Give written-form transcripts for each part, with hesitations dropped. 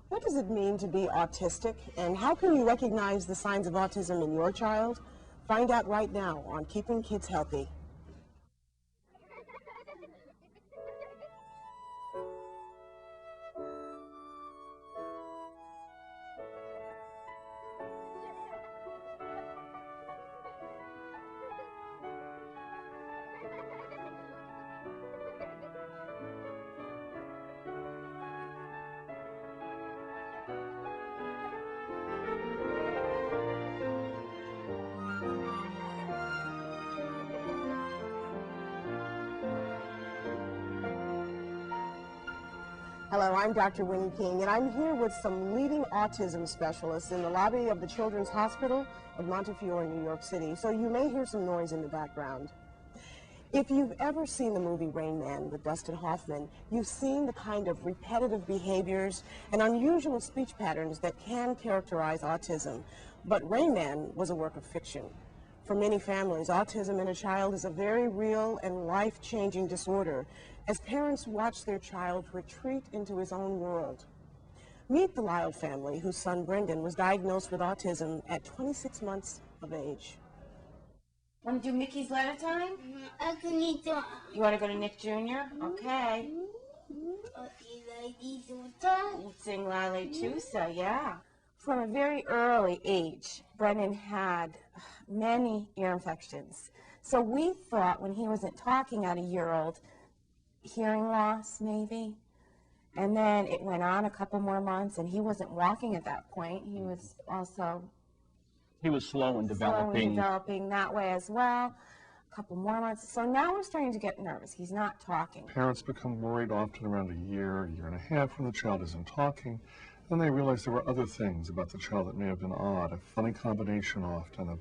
What does it mean to be autistic, and how can you recognize the signs of autism in your child? Find out right now on Keeping Kids Healthy. Hello, I'm Dr. Winnie King, and I'm here with some leading autism specialists in the lobby of the Children's Hospital of Montefiore, New York City, so you may hear some noise in the background. If you've ever seen the movie Rain Man with Dustin Hoffman, you've seen the kind of repetitive behaviors and unusual speech patterns that can characterize autism. But Rain Man was a work of fiction. For many families, autism in a child is a very real and life-changing disorder as parents watch their child retreat into his own world. Meet the Lyle family, whose son Brendan was diagnosed with autism at 26 months of age. Want to do Mickey's letter time? You want to go to Nick Jr.? Okay. You sing Lale Tusa, yeah. From a very early age, Brendan had many ear infections. So we thought when he wasn't talking at a year old, hearing loss maybe. And then it went on a couple more months and he wasn't walking at that point. He was also slow in developing. That way as well. A couple more months. So now we're starting to get nervous. He's not talking. Parents become worried often around a year and a half when the child isn't talking. Then they realize there were other things about the child that may have been odd, a funny combination often of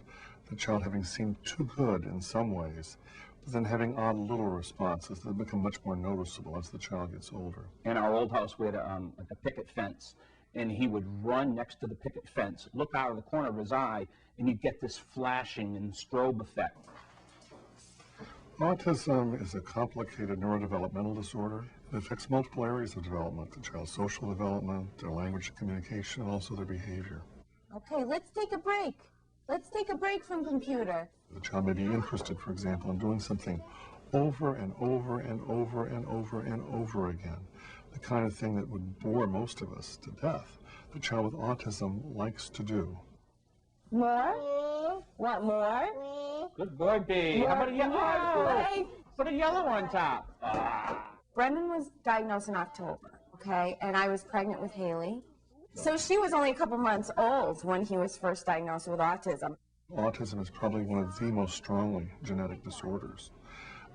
the child having seemed too good in some ways, but then having odd little responses that become much more noticeable as the child gets older. In our old house, we had like a picket fence, and he would run next to the picket fence, look out of the corner of his eye, and you'd get this flashing and strobe effect. Autism is a complicated neurodevelopmental disorder. It affects multiple areas of development, the child's social development, their language and communication, and also their behavior. Okay, let's take a break. Let's take a break from computer. The child may be interested, for example, in doing something over and over and over and over and over again, the kind of thing that would bore most of us to death. The child with autism likes to do. More? Want more? Good boy, B. How about a yellow? Put a yellow on top. Brendan was diagnosed in October, okay, and I was pregnant with Haley. So she was only a couple months old when he was first diagnosed with autism. Autism is probably one of the most strongly genetic disorders.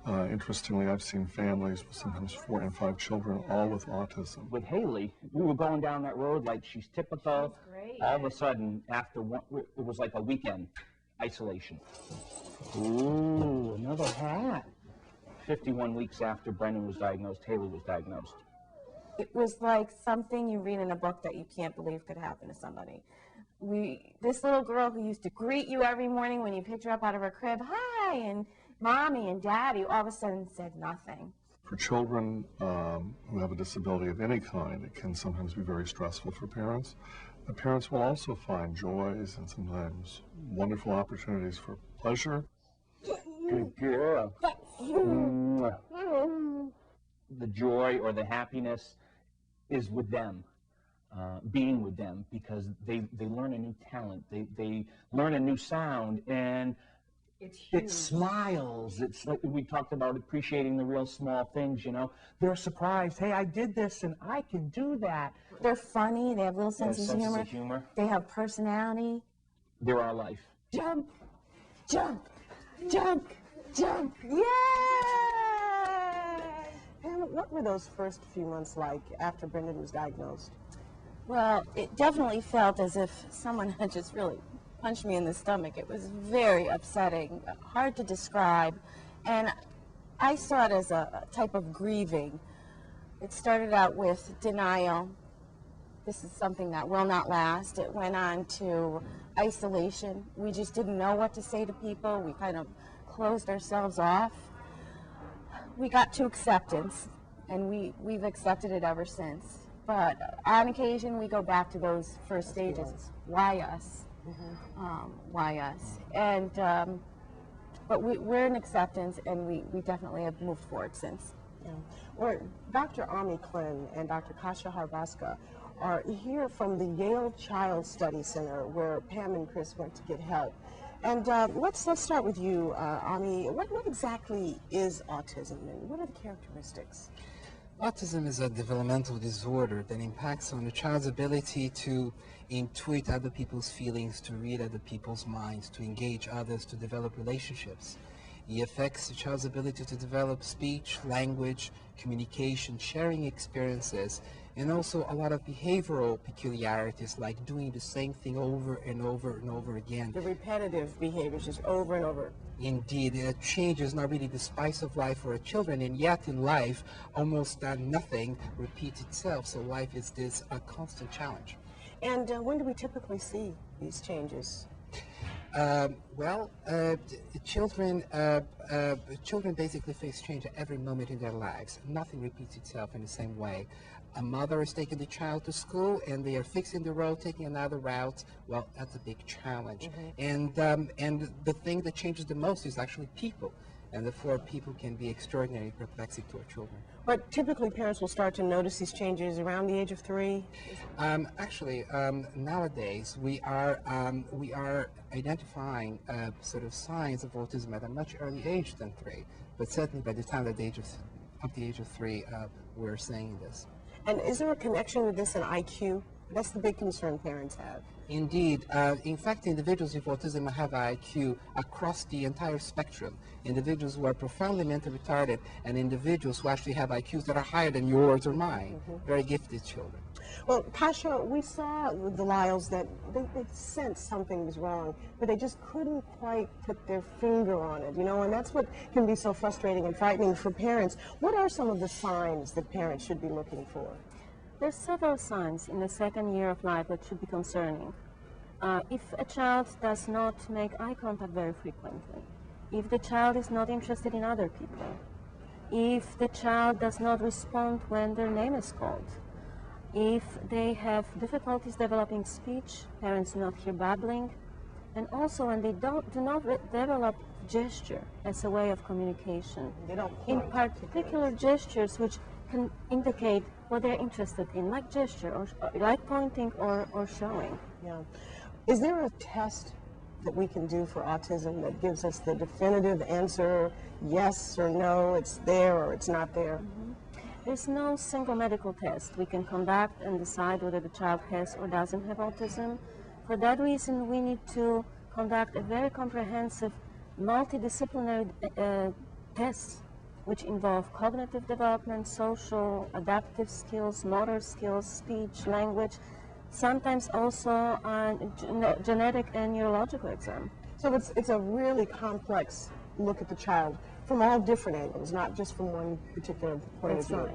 Interestingly, I've seen families with sometimes 4 and 5 children, all with autism. With Haley, we were going down that road like she's typical. All of a sudden, after one, it was like a weekend isolation. Ooh, another hat. 51 weeks after Brendan was diagnosed, Haley was diagnosed. It was like something you read in a book that you can't believe could happen to somebody. This little girl who used to greet you every morning when you picked her up out of her crib, hi, and mommy and daddy, all of a sudden said nothing. For children who have a disability of any kind, it can sometimes be very stressful for parents. The parents will also find joys and sometimes wonderful opportunities for pleasure. Good girl. The joy or the happiness is with them, being with them, because they learn a new talent, they learn a new sound, and it smiles. It's like we talked about appreciating the real small things, you know. They're surprised, hey, I did this and I can do that. They're funny, they have little senses of humor. They have personality. They're our life. Jump, jump, jump, jump. Yay! And what were those first few months like after Brendan was diagnosed? Well, it definitely felt as if someone had just really punched me in the stomach. It was very upsetting, hard to describe, and I saw it as a type of grieving. It started out with denial. This is something that will not last. It went on to isolation. We just didn't know what to say to people. We kind of closed ourselves off. We got to acceptance, and we've accepted it ever since. But on occasion, we go back to those first stages. Why us? Why us? And but we're in acceptance, and we definitely have moved forward since. Yeah. Well, Dr. Ami Klin and Dr. Kasia Harbaska are here from the Yale Child Study Center, where Pam and Chris went to get help. And let's start with you, Ami. What exactly is autism, and what are the characteristics? Autism is a developmental disorder that impacts on a child's ability to intuit other people's feelings, to read other people's minds, to engage others, to develop relationships. It affects the child's ability to develop speech, language, communication, sharing experiences, and also a lot of behavioral peculiarities like doing the same thing over and over and over again. The repetitive behaviors just over and over. Indeed, change is not really the spice of life for children, and yet in life, almost nothing repeats itself, so life is this constant challenge. And when do we typically see these changes? Children basically face change at every moment in their lives. Nothing repeats itself in the same way. A mother is taking the child to school and they are fixing the road, taking another route. Well, that's a big challenge. And the thing that changes the most is actually people. And therefore, people can be extraordinarily perplexing to our children. But typically, parents will start to notice these changes around the age of 3? Nowadays, we are identifying sort of signs of autism at a much earlier age than 3. But certainly by the time of the age of 3, we're saying this. And is there a connection with this and IQ? That's the big concern parents have. Indeed. In fact, individuals with autism have IQ across the entire spectrum. Individuals who are profoundly mentally retarded and individuals who actually have IQs that are higher than yours or mine. Very gifted children. Well, Kasia, we saw with the Lyles that they sensed something was wrong, but they just couldn't quite put their finger on it, you know, and that's what can be so frustrating and frightening for parents. What are some of the signs that parents should be looking for? There's several signs in the second year of life that should be concerning. If a child does not make eye contact very frequently, if the child is not interested in other people, if the child does not respond when their name is called, if they have difficulties developing speech, parents do not hear babbling, and also when they do not develop gesture as a way of communication. They don't in point. particular gestures which can indicate what they're interested in, like gesture, or like pointing or showing. Yeah. Is there a test that we can do for autism that gives us the definitive answer, yes or no, it's there or it's not there? There's no single medical test we can conduct and decide whether the child has or doesn't have autism. For that reason, we need to conduct a very comprehensive, multidisciplinary tests which involve cognitive development, social, adaptive skills, motor skills, speech, language, sometimes also genetic and neurological exam. So it's a really complex look at the child from all different angles, not just from one particular point of view.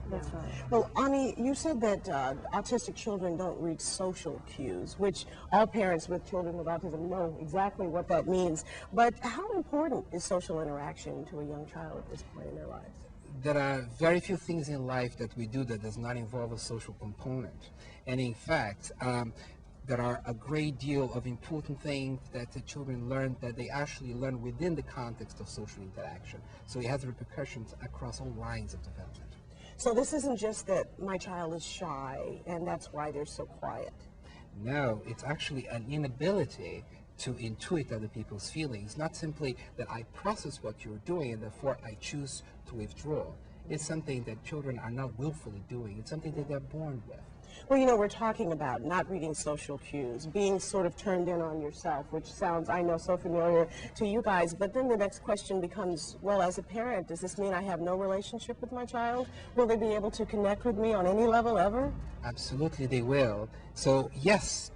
That's right. Well, Ani, you said that autistic children don't read social cues, which all parents with children with autism know exactly what that means. But how important is social interaction to a young child at this point in their lives? There are very few things in life that we do that does not involve a social component. And in fact, there are a great deal of important things that the children learn that they actually learn within the context of social interaction. So it has repercussions across all lines of development. So this isn't just that my child is shy and that's why they're so quiet. No, it's actually an inability to intuit other people's feelings, not simply that I process what you're doing and therefore I choose to withdraw. It's something that children are not willfully doing. It's something that they're born with. Well, you know, we're talking about not reading social cues, being sort of turned in on yourself, which sounds, I know, so familiar to you guys. But then the next question becomes, well, as a parent, does this mean I have no relationship with my child? Will they be able to connect with me on any level ever? Absolutely, they will. So, yes,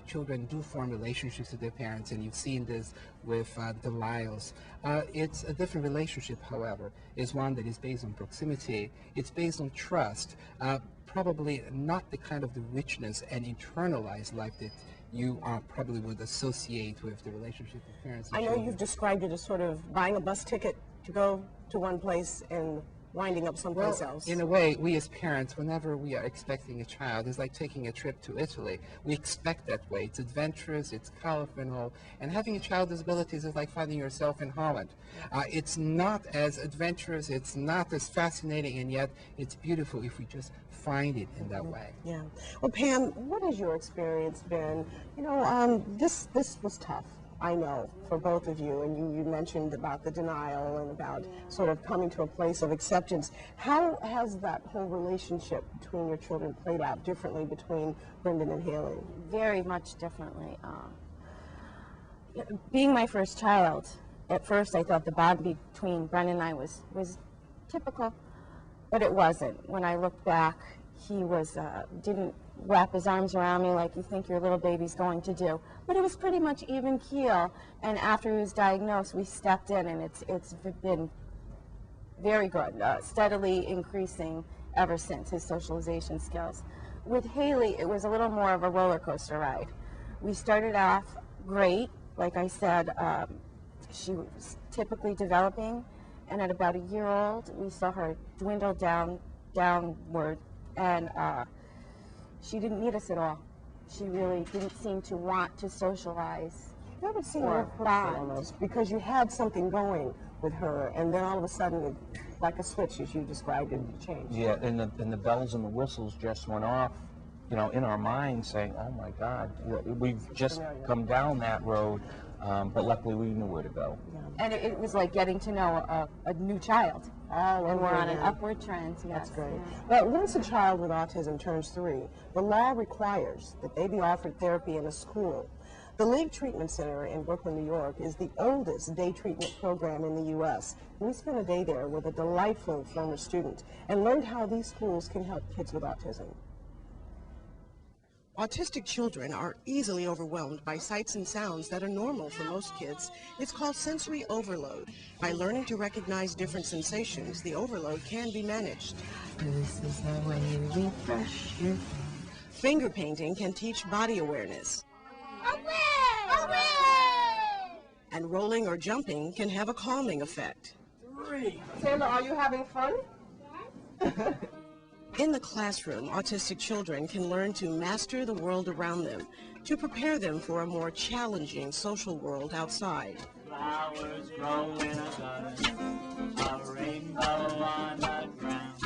children do form relationships with their parents, and you've seen this with the Lyles. It's a different relationship, however. It's one that is based on proximity. It's based on trust. Probably not the kind of the richness and internalized life that you probably would associate with the relationship with parents and I know children. you've described it as sort of buying a bus ticket to go to one place and winding up someplace else. In a way, we as parents, whenever we are expecting a child, it's like taking a trip to Italy. We expect that way. It's adventurous, it's colorful, and having a child with disabilities is like finding yourself in Holland. It's not as adventurous, it's not as fascinating, and yet it's beautiful if we just find it in that way. Yeah. Well, Pam, what has your experience been? You know, this was tough, I know, for both of you, and you mentioned about the denial and about sort of coming to a place of acceptance. How has that whole relationship between your children played out differently between Brendan and Haley? Very much differently. Being my first child, at first I thought the bond between Brendan and I was typical, but it wasn't. When I look back, he didn't wrap his arms around me like you think your little baby's going to do. But it was pretty much even keel, and after he was diagnosed, we stepped in, and it's been very good, steadily increasing ever since, his socialization skills. With Haley, it was a little more of a roller coaster ride. We started off great, like I said, she was typically developing, and at about a year old, we saw her dwindle downward, and she didn't need us at all. She really didn't seem to want to socialize. That would seem or bond. almost, because you had something going with her, and then all of a sudden, like a switch, as you described it, changed. Yeah, and the bells and the whistles just went off, you know, in our minds, saying, "Oh my God, we've just come down that road," but luckily we knew where to go. Yeah. And it was like getting to know a new child. And we're on an upward trend. Yes. That's great. But once a child with autism turns 3, the law requires that they be offered therapy in a school. The League Treatment Center in Brooklyn, New York is the oldest day treatment program in the U.S. We spent a day there with a delightful former student and learned how these schools can help kids with autism. Autistic children are easily overwhelmed by sights and sounds that are normal for most kids. It's called sensory overload. By learning to recognize different sensations, the overload can be managed. This is the way you refresh your... Finger painting can teach body awareness. Away! Away! And rolling or jumping can have a calming effect. 3. Taylor, are you having fun? Yes. In the classroom, autistic children can learn to master the world around them, to prepare them for a more challenging social world outside. Flowers grow in a garden, a rainbow on the ground.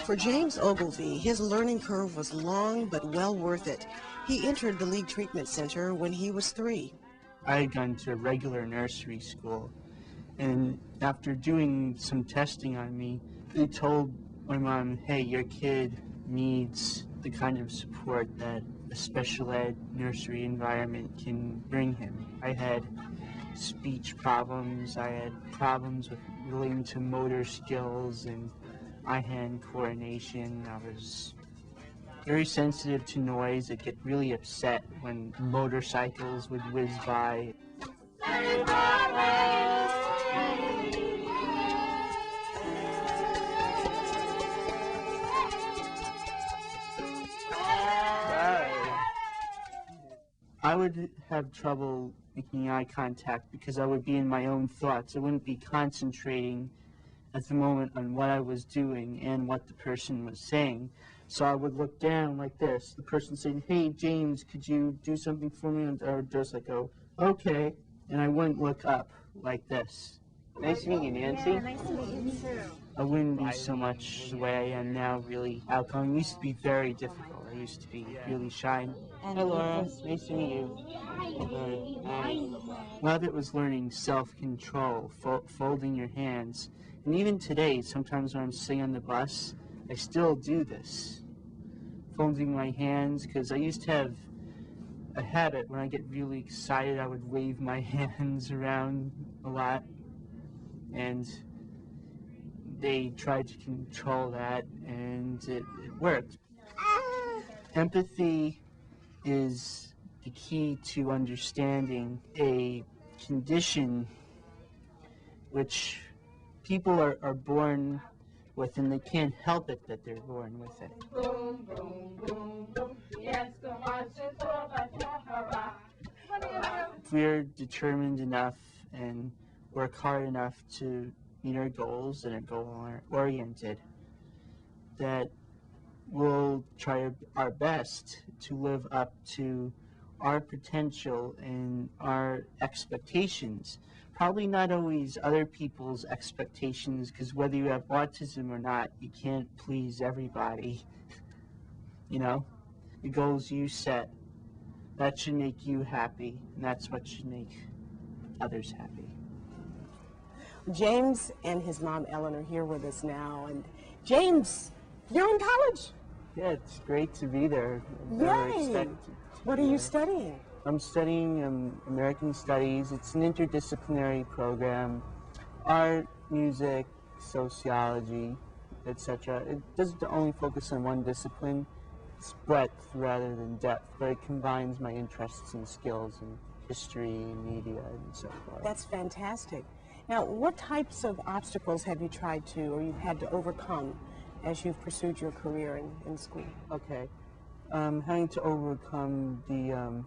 For James Ogilvie, his learning curve was long but well worth it. He entered the League Treatment Center when he was 3. I had gone to a regular nursery school, and after doing some testing on me, they told my mom, hey, your kid needs the kind of support that a special ed nursery environment can bring him. I had speech problems, I had problems relating to motor skills and eye-hand coordination. I was very sensitive to noise. I'd get really upset when motorcycles would whiz by. I would have trouble making eye contact because I would be in my own thoughts. I wouldn't be concentrating at the moment on what I was doing and what the person was saying. So I would look down like this. The person saying, hey, James, could you do something for me? And I would just like go, okay. And I wouldn't look up like this. Nice to meet you, Nancy. Yeah, nice to meet you too. I wouldn't be so much the way I am now, really outgoing. I used to be very difficult. I used to be really shy. Hi, Laura. Nice to meet you. A lot of it was learning self-control, folding your hands. And even today, sometimes when I'm sitting on the bus, I still do this. Folding my hands, because I used to have a habit when I get really excited, I would wave my hands around a lot. And they tried to control that, and it worked. Empathy is the key to understanding a condition which people are born with, and they can't help it that they're born with it. Boom, boom, boom, boom. Yes, so much is over for her. If we're determined enough and work hard enough to meet our goals and are goal-oriented, that we'll try our best to live up to our potential and our expectations. Probably not always other people's expectations, because whether you have autism or not, you can't please everybody. You know, the goals you set, that should make you happy, and that's what should make others happy. James and his mom Ellen are here with us now, and James, you're in college. Yeah, it's great to be there. Yay! What are you studying? I'm studying American Studies. It's an interdisciplinary program, art, music, sociology, etc. It doesn't only focus on one discipline. It's breadth rather than depth, but it combines my interests and skills in history and media and so forth. That's fantastic. Now, what types of obstacles have you tried to, or you've had to overcome as you've pursued your career in school? Okay. Having to overcome the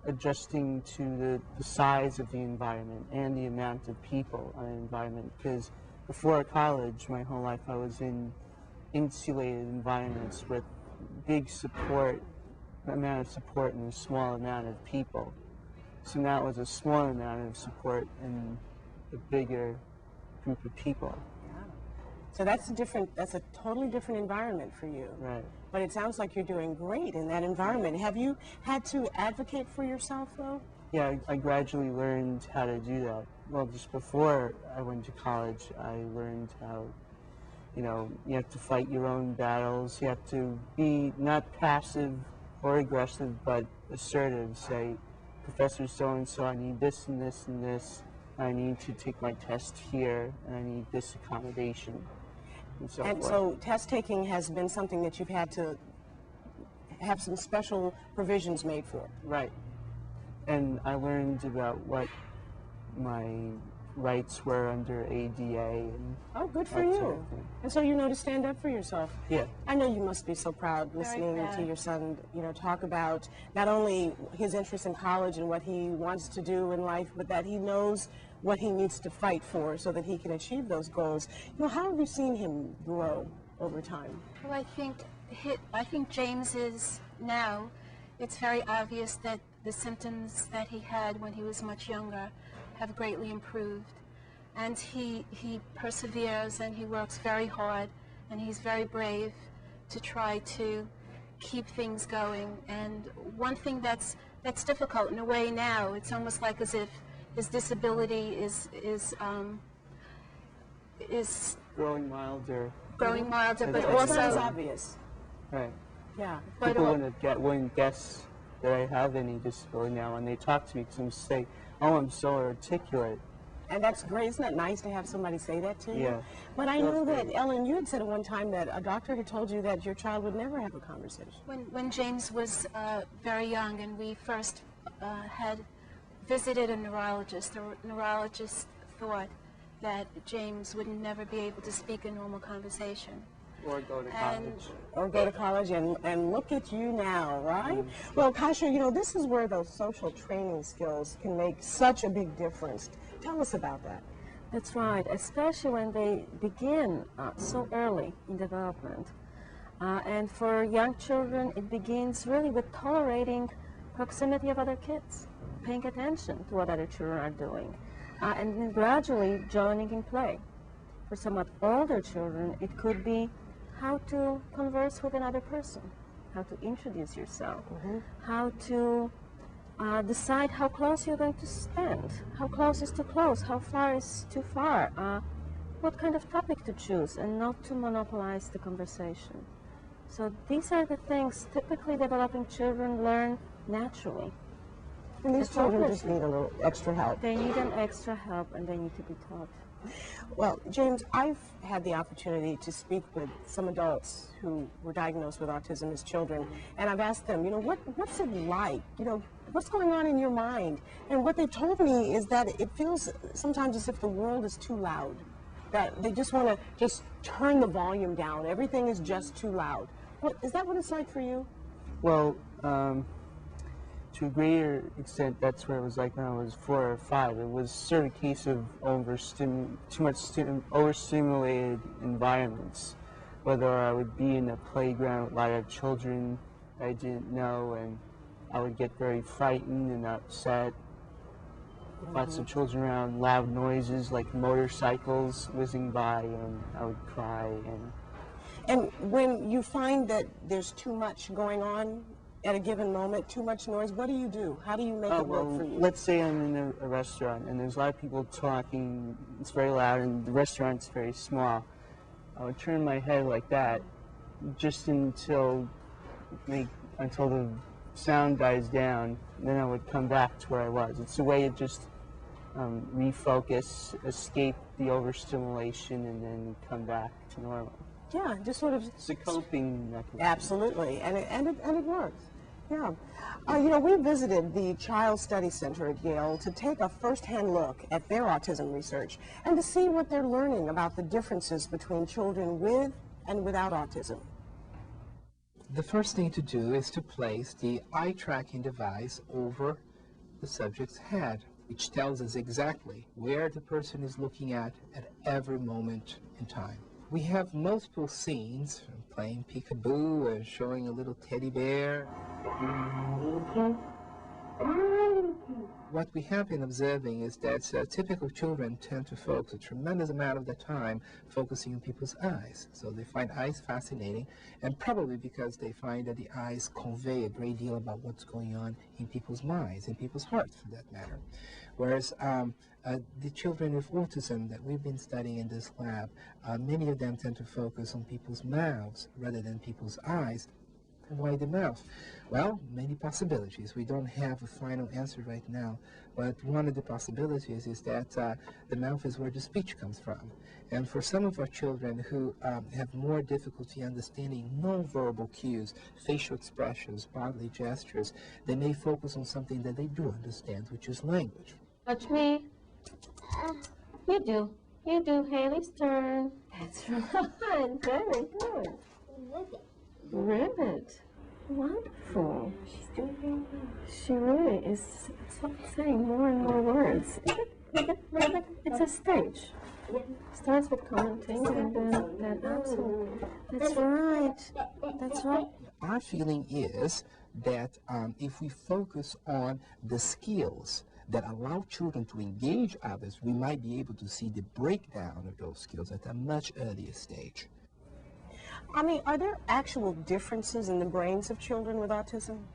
adjusting to the size of the environment and the amount of people on an environment, because before college, my whole life I was in insulated environments with big amount of support and a small amount of people. So now it was a small amount of support and a bigger group of people. So that's a totally different environment for you. Right. But it sounds like you're doing great in that environment. Have you had to advocate for yourself, though? Yeah, I gradually learned how to do that. Well, just before I went to college, I learned how, you have to fight your own battles. You have to be not passive or aggressive, but assertive. Say, Professor so-and-so, I need this and this and this. I need to take my test here, and I need this accommodation. And so test taking has been something that you've had to have some special provisions made for. Right. And I learned about what my rights were under ADA. Oh, good for you. And so you know to stand up for yourself. Yeah. I know you must be so proud listening to your son, talk about not only his interest in college and what he wants to do in life, but that he knows what he needs to fight for so that he can achieve those goals. How have you seen him grow over time? Well, I think James is now, it's very obvious that the symptoms that he had when he was much younger have greatly improved. And he perseveres and he works very hard and he's very brave to try to keep things going. And one thing that's difficult in a way now, it's almost like as if his disability is growing milder. Growing milder, but it's also not as obvious. Right. Yeah. People wouldn't guess that I have any disability now, and they talk to me because say, "Oh, I'm so articulate." And that's great. Isn't that nice to have somebody say that to you? Yeah. But I know that, Ellen, you had said at one time that a doctor had told you that your child would never have a conversation. When James was very young and we first had visited a neurologist, the neurologist thought that James would never be able to speak a normal conversation. Or go to college. Or go to college, and look at you now, right? Well, Kasha, this is where those social training skills can make such a big difference. Tell us about that. That's right, especially when they begin so early in development. And for young children, it begins really with tolerating proximity of other kids, paying attention to what other children are doing, and then gradually joining in play. For somewhat older children, it could be how to converse with another person, how to introduce yourself, how to decide how close you're going to stand, how close is too close, how far is too far, what kind of topic to choose, and not to monopolize the conversation. So these are the things typically developing children learn naturally. And these children just need a little extra help. They need an extra help, and they need to be taught. Well, James, I've had the opportunity to speak with some adults who were diagnosed with autism as children, and I've asked them, what's it like? What's going on in your mind? And what they told me is that it feels sometimes as if the world is too loud, that they just want to just turn the volume down. Everything is just too loud. Is that what it's like for you? Well, to to a greater extent, that's where it was like when I was 4 or 5. It was sort of a case of overstimulated environments, whether I would be in a playground with a lot of children I didn't know, and I would get very frightened and upset. Lots of children around, loud noises like motorcycles whizzing by, and I would cry. And when you find that there's too much going on at a given moment, too much noise, what do you do? How do you make it work for you? Let's say I'm in a restaurant and there's a lot of people talking, it's very loud, and the restaurant's very small. I would turn my head like that just until the sound dies down, and then I would come back to where I was. It's a way to just refocus, escape the overstimulation, and then come back to normal. Yeah, just sort of. It's a coping mechanism. Absolutely, and it works. Yeah. You know, we visited the Child Study Center at Yale to take a first-hand look at their autism research and to see what they're learning about the differences between children with and without autism. The first thing to do is to place the eye tracking device over the subject's head, which tells us exactly where the person is looking at every moment in time. We have multiple scenes, playing peekaboo or showing a little teddy bear. What we have been observing is that typical children tend to focus a tremendous amount of their time focusing on people's eyes. So they find eyes fascinating, and probably because they find that the eyes convey a great deal about what's going on in people's minds, in people's hearts for that matter. Whereas the children with autism that we've been studying in this lab, many of them tend to focus on people's mouths rather than people's eyes. Why the mouth? Well, many possibilities. We don't have a final answer right now, but one of the possibilities is that the mouth is where the speech comes from. And for some of our children who have more difficulty understanding nonverbal cues, facial expressions, bodily gestures, they may focus on something that they do understand, which is language. Watch me. You do. You do. Haley's turn. That's right. Very good. Ribbit. Wonderful. She's doing very well. She really is saying more and more words. Ribbit, it's a stage. Starts with commenting and then absolutely. That's right. That's right. Our feeling is that if we focus on the skills that allow children to engage others, we might be able to see the breakdown of those skills at a much earlier stage. I mean, are there actual differences in the brains of children with autism?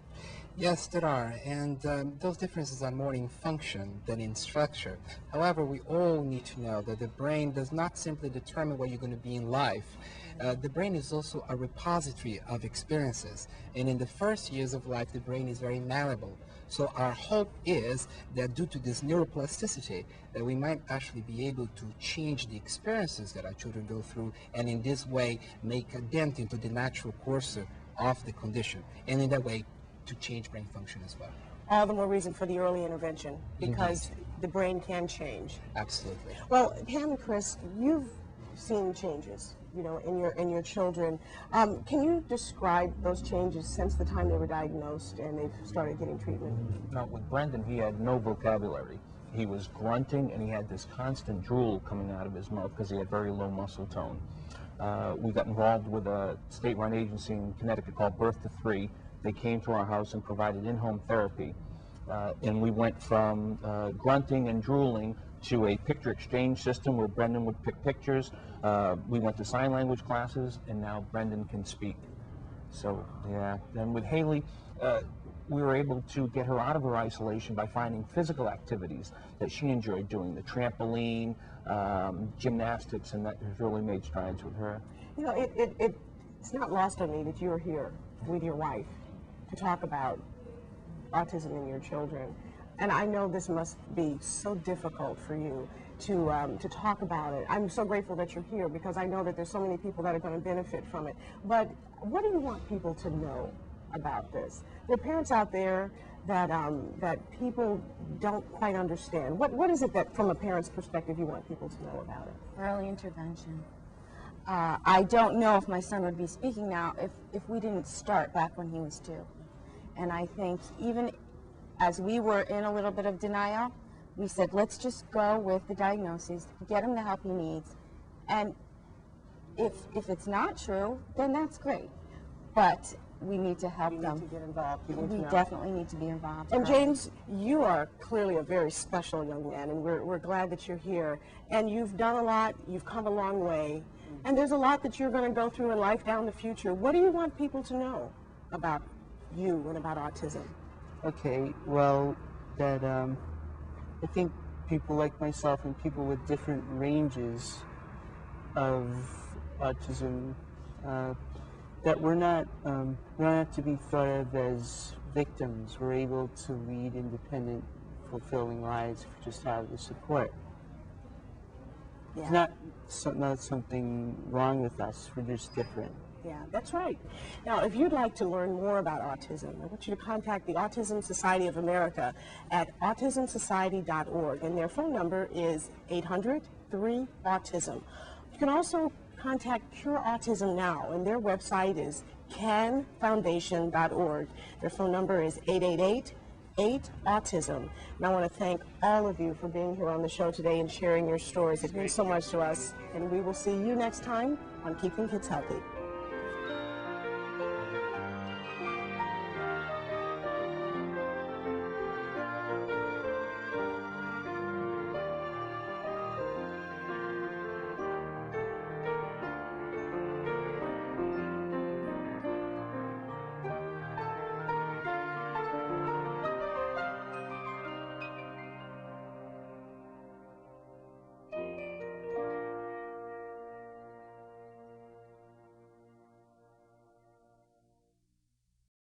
Yes, there are, and those differences are more in function than in structure. However, we all need to know that the brain does not simply determine where you're going to be in life. The brain is also a repository of experiences, and in the first years of life, the brain is very malleable. So our hope is that due to this neuroplasticity, that we might actually be able to change the experiences that our children go through, and in this way make a dent into the natural course of the condition, and in that way to change brain function as well. All the more reason for the early intervention, because Indeed. the brain can change. Absolutely. Well, Pam and Chris, you've seen changes, you know, in your children. Can you describe those changes since the time they were diagnosed and they've started getting treatment? Now, with Brendan, he had no vocabulary. He was grunting, and he had this constant drool coming out of his mouth because he had very low muscle tone. We got involved with a state-run agency in Connecticut called Birth to 3. They came to our house and provided in-home therapy. And we went from grunting and drooling to a picture exchange system where Brendan would pick pictures. We went to sign language classes, and now Brendan can speak. So, yeah. Then with Haley, we were able to get her out of her isolation by finding physical activities that she enjoyed doing, the trampoline, gymnastics, and that has really made strides with her. You know, it's not lost on me that you're here with your wife to talk about autism in your children. And I know this must be so difficult for you to talk about it. I'm so grateful that you're here because I know that there's so many people that are going to benefit from it. But what do you want people to know about this? There are parents out there that that people don't quite understand. What is it that, from a parent's perspective, you want people to know about it? Early intervention. I don't know if my son would be speaking now if we didn't start back when he was 2. And I think even as we were in a little bit of denial, we said, let's just go with the diagnosis, get him the help he needs. And if it's not true, then that's great. But we need to help them. You need to get involved. You need We to know. definitely need to be involved. And right. James, you are clearly a very special young man, and we're glad that you're here. And you've done a lot, you've come a long way, and there's a lot that you're going to go through in life down the future. What do you want people to know about you and about autism? Okay, well, that I think people like myself and people with different ranges of autism, that we're not to be thought of as victims. We're able to lead independent, fulfilling lives if we just have the support. Yeah. Not something wrong with us. We're just different. Yeah, that's right. Now, if you'd like to learn more about autism, I want you to contact the Autism Society of America at autismsociety.org, and their phone number is 800-3-AUTISM. You can also contact Cure Autism Now, and their website is canfoundation.org. Their phone number is 888-8-AUTISM. And I want to thank all of you for being here on the show today and sharing your stories. It means so much to us, and we will see you next time on Keeping Kids Healthy.